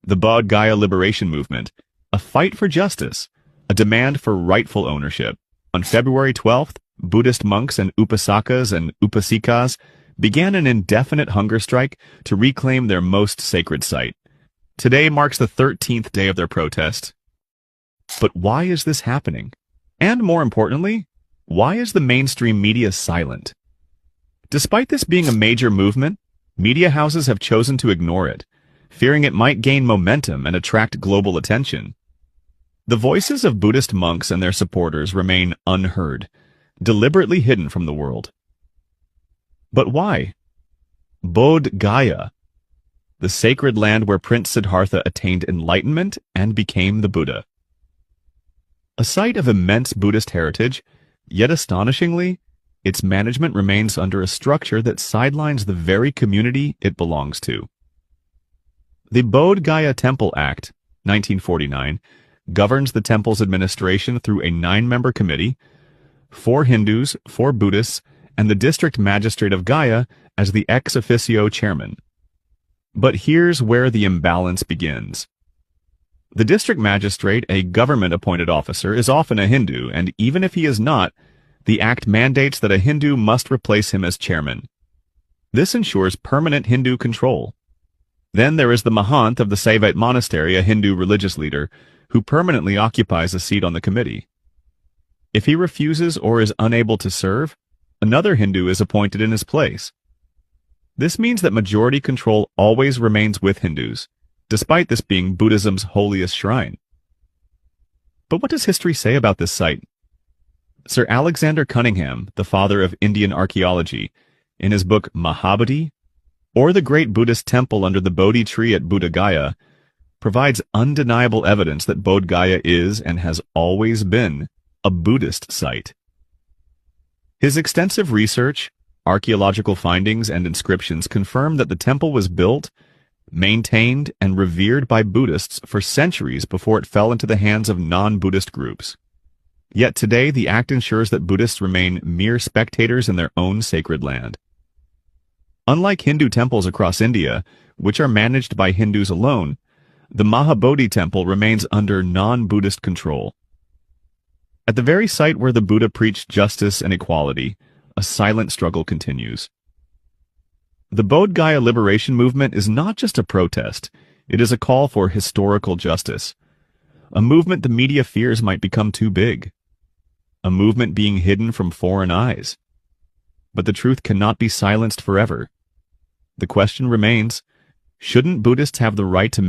The Bodh Gaya Liberation Movement, a fight for justice, a demand for rightful ownership. On February 12th, Buddhist monks and upasakas and upasikas began an indefinite hunger strike to reclaim their most sacred site. Today marks the 13th day of their protest. But why is this happening? And more importantly, why is the mainstream media silent? Despite this being a major movement, media houses have chosen to ignore it, fearing it might gain momentum and attract global attention. The voices of Buddhist monks and their supporters remain unheard, deliberately hidden from the world. But why? Bodh Gaya, the sacred land where Prince Siddhartha attained enlightenment and became the Buddha. A site of immense Buddhist heritage, yet astonishingly, its management remains under a structure that sidelines the very community it belongs to. The Bodh Gaya Temple Act, 1949, governs the temple's administration through a 9-member committee, 4 Hindus, 4 Buddhists, and the district magistrate of Gaya as the ex officio chairman. But here's where the imbalance begins. The district magistrate, a government-appointed officer, is often a Hindu, and even if he is not, the act mandates that a Hindu must replace him as chairman. This ensures permanent Hindu control. Then there is the Mahant of the Saivite monastery, a Hindu religious leader, who permanently occupies a seat on the committee. If he refuses or is unable to serve, another Hindu is appointed in his place. This means that majority control always remains with Hindus, despite this being Buddhism's holiest shrine. But what does history say about this site? Sir Alexander Cunningham, the father of Indian archaeology, in his book Mahabodhi, or the great Buddhist temple under the Bodhi tree at Bodh Gaya, provides undeniable evidence that Bodh Gaya is and has always been a Buddhist site. His extensive research, archaeological findings, and inscriptions confirm that the temple was built, maintained, and revered by Buddhists for centuries before it fell into the hands of non-Buddhist groups. Yet today, the act ensures that Buddhists remain mere spectators in their own sacred land. Unlike Hindu temples across India, which are managed by Hindus alone, the Mahabodhi temple remains under non-Buddhist control. At the very site where the Buddha preached justice and equality, a silent struggle continues. The Bodh Gaya Liberation Movement is not just a protest, it is a call for historical justice. A movement the media fears might become too big. A movement being hidden from foreign eyes. But the truth cannot be silenced forever. The question remains, shouldn't Buddhists have the right to